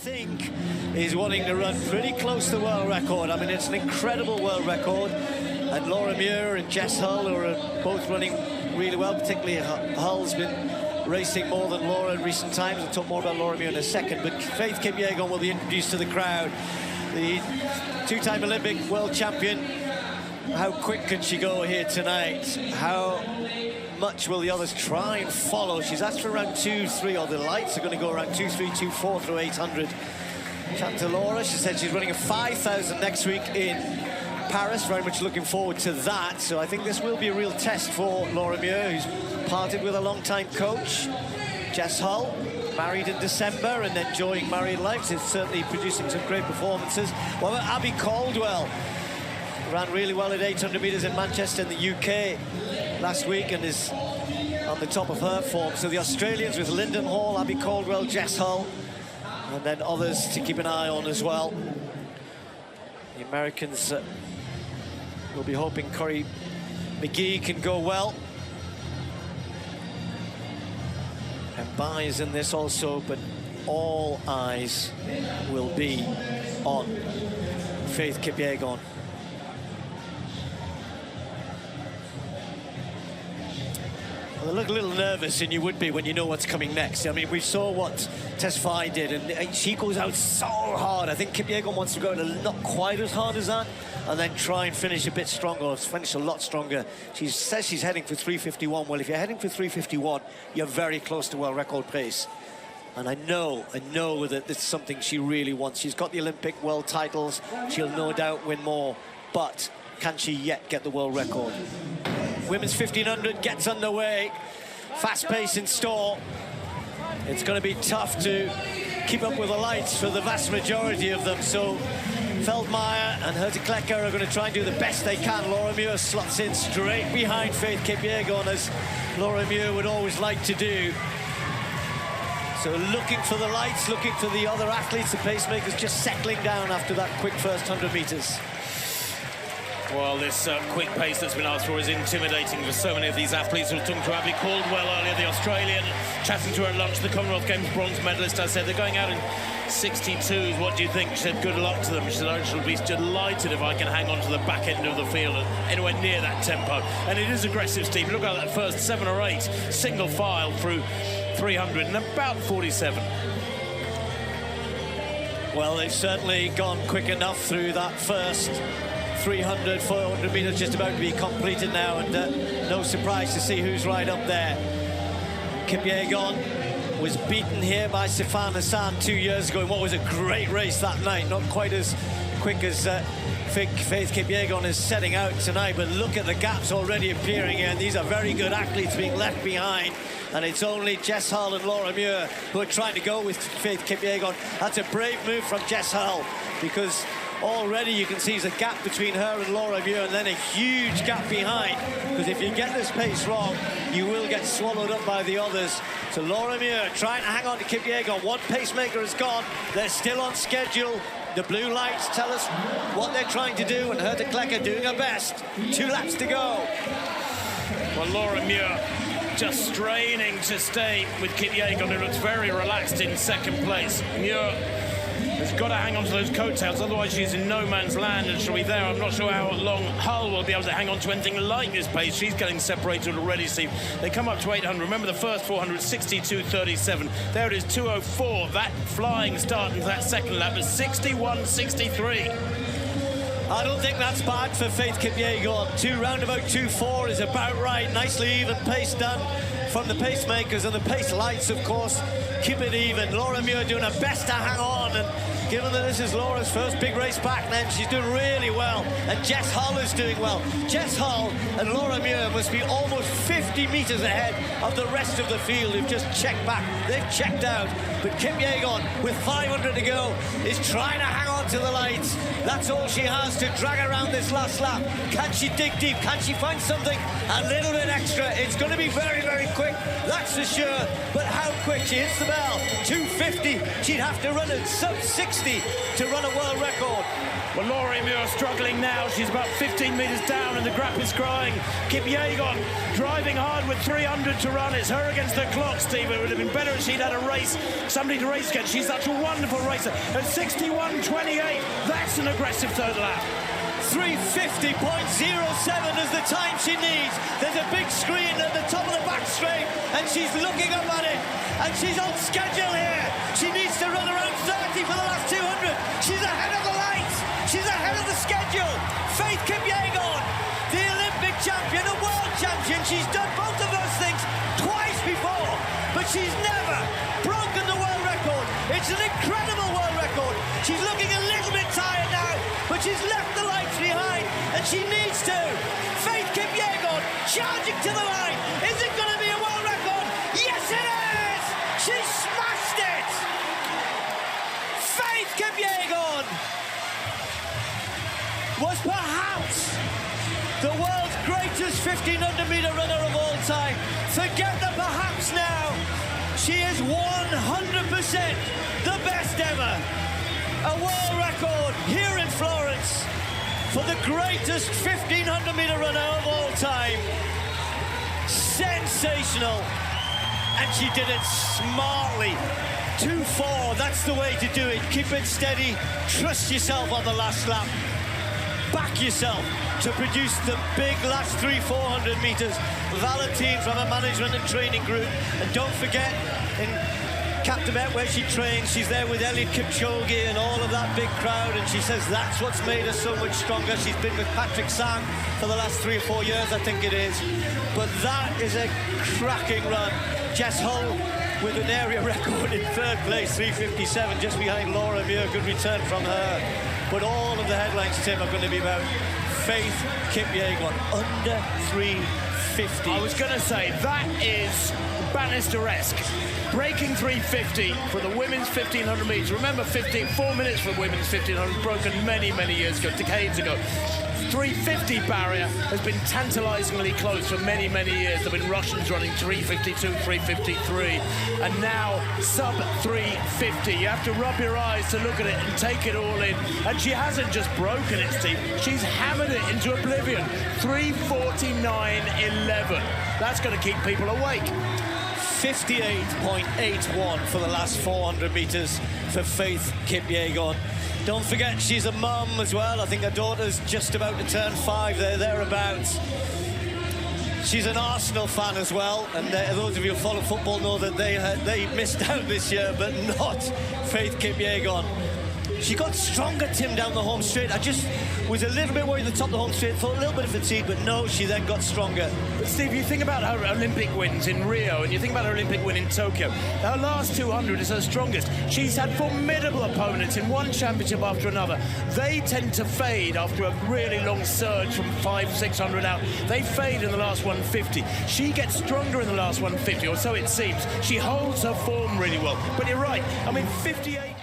think is wanting to run pretty close to the world record. I mean, it's an incredible world record. And Laura Muir and Jess Hull, who are both running really well, particularly Hull's been racing more than Laura in recent times. We'll talk more about Laura Muir in a second. But Faith Kipyegon will be introduced to the crowd. The two-time Olympic world champion. How quick can she go here tonight? How much will the others try and follow? She's asked for around 2-3, or the lights are going to go around 2-3, 2-4 through 800. Chat to Laura. She said she's running a 5,000 next week in Paris. Very much looking forward to that. So I think this will be a real test for Laura Muir, who's parted with a long-time coach. Jess Hull, married in December and enjoying married life. She's certainly producing some great performances. What about Abbey Caldwell? Ran really well at 800 metres in Manchester in the UK last week and is on the top of her form. So the Australians with Linden Hall, Abbey Caldwell, Jess Hull, and then others to keep an eye on as well. The Americans will be hoping Cory McGee can go well. Embaye is in this also, but all eyes will be on Faith Kipyegon. Well, they look a little nervous, and you would be when you know what's coming next. I mean, we saw what Tesfaye did, and she goes out so hard. I think Kipyegon wants to go out not quite as hard as that, and then try and finish a bit stronger, or finish a lot stronger. She says she's heading for 3:51. Well, if you're heading for 3:51, you're very close to world record pace. And I know that it's something she really wants. She's got the Olympic world titles. She'll no doubt win more, but can she yet get the world record? Women's 1500 gets underway. Fast pace in store. It's going to be tough to keep up with the lights for the vast majority of them. So Feldmayer and Herteklecker are going to try and do the best they can. Laura Muir slots in straight behind Faith Kipyegon, as Laura Muir would always like to do. So looking for the lights, looking for the other athletes, the pacemakers just settling down after that quick first 100 metres. Well, this quick pace that's been asked for is intimidating for so many of these athletes. We were talking to Abbey Caldwell earlier, the Australian, chatting to her at lunch, the Commonwealth Games bronze medalist. I said, they're going out in 62s. What do you think? She said, good luck to them. She said, I shall be delighted if I can hang on to the back end of the field anywhere near that tempo. And it is aggressive, Steve. Look at that first 7 or 8 single file through 300 and about 47. Well, they've certainly gone quick enough through that first 300, 400 metres just about to be completed now, and no surprise to see who's right up there. Kipyegon was beaten here by Sifan Hassan 2 years ago in what was a great race that night. Not quite as quick as Faith Kipyegon is setting out tonight, but look at the gaps already appearing here, and these are very good athletes being left behind. And it's only Jess Hull and Laura Muir who are trying to go with Faith Kipyegon. That's a brave move from Jess Hull, because already you can see there's a gap between her and Laura Muir, and then a huge gap behind, because if you get this pace wrong, you will get swallowed up by the others. So Laura Muir trying to hang on to Kipyegon. One pacemaker has gone. They're still on schedule. The blue lights tell us what they're trying to do, and Herteklecker doing her best. 2 laps to go. Well, Laura Muir just straining to stay with Kipyegon, who looks very relaxed in second place. Muir has got to hang on to those coattails, otherwise she's in no man's land, and she'll be there. I'm not sure how long Hull will be able to hang on to anything like this pace. She's getting separated already, Steve. They come up to 800. Remember the first 400, 62.37. There it is, 2:04. That flying start into that second lap is 61.63. I don't think that's bad for Faith Kipyegon. Round about 2:04 is about right. Nicely even pace done from the pacemakers, and the pace lights, of course, keep it even. Laura Muir doing her best to hang on, and given that this is Laura's first big race back, then she's doing really well, and Jess Hull is doing well. Jess Hull and Laura Muir must be almost 50 metres ahead of the rest of the field who've just checked back. They've checked out, but Kipyegon, with 500 to go, is trying to hang on to the lights. That's all she has to drag around this last lap. Can she dig deep? Can she find something a little bit extra? It's going to be very, very quick. quick, that's for sure. But how quick she hits the bell. 2:50, she'd have to run it sub-60 to run a world record. Well, Laura Muir struggling now. She's about 15 metres down and the grap is crying. Kipyegon driving hard with 300 to run. It's her against the clock, Steve. It would have been better if she'd had a race, somebody to race against. She's such a wonderful racer. At 61.28, that's an aggressive third lap. 3:50.07 is the time she needs. There's a big screen at the top of the back straight and she's looking up at it and she's on schedule here. She needs to run around 30 for the last 200. She's ahead of the lights. She's ahead of the schedule. Faith Kipyegon, the Olympic champion, a world champion. She's done both of those things twice before, but she's never broken the world record. It's an incredible world record. She's looking a little bit tired now, but she's left the lights behind, and she needs to. Faith Kipyegon charging to the line. Is it going to be a world record? Yes, it is! She smashed it! Faith Kipyegon was perhaps the world's greatest 1,500-metre runner of all time. Forget the perhaps now. She is 100% the best ever. A world record here in Florence for the greatest 1,500-metre runner of all time. Sensational. And she did it smartly. 2-4, that's the way to do it. Keep it steady. Trust yourself on the last lap. Back yourself to produce the big last 300-400 metres. Valentine from a management and training group. And don't forget, in Captivate, where she trains, she's there with Eliud Kipchoge and all of that big crowd, and she says that's what's made her so much stronger. She's been with Patrick Sang for the last 3 or 4 years, I think it is. But that is a cracking run. Jess Hull with an area record in third place, 3:57, just behind Laura Muir. Good return from her. But all of the headlines, Tim, are going to be about Faith Kipyegon, under 3:50. I was going to say, that is Bannister-esque. Breaking 3:50 for the women's 1,500 metres. Remember, 4 minutes for women's 1,500, broken many, many years ago, decades ago. 3:50 barrier has been tantalisingly close for many, many years. There have been Russians running 3:52, 3:53, and now sub 3:50. You have to rub your eyes to look at it and take it all in. And she hasn't just broken it, Steve. She's hammered it into oblivion. 3:49.11. That's going to keep people awake. 58.81 for the last 400 metres for Faith Kipyegon. Don't forget, she's a mum as well. I think her daughter's just about to turn 5 there, thereabouts. She's an Arsenal fan as well, and those of you who follow football know that they missed out this year, but not Faith Kipyegon. She got stronger, Tim, down the home straight. I just was a little bit worried at the top of the home straight, thought a little bit of fatigue, but no, she then got stronger. But Steve, you think about her Olympic wins in Rio, and you think about her Olympic win in Tokyo. Her last 200 is her strongest. She's had formidable opponents in one championship after another. They tend to fade after a really long surge from 500-600 out. They fade in the last 150. She gets stronger in the last 150, or so it seems. She holds her form really well. But you're right. I mean, 58...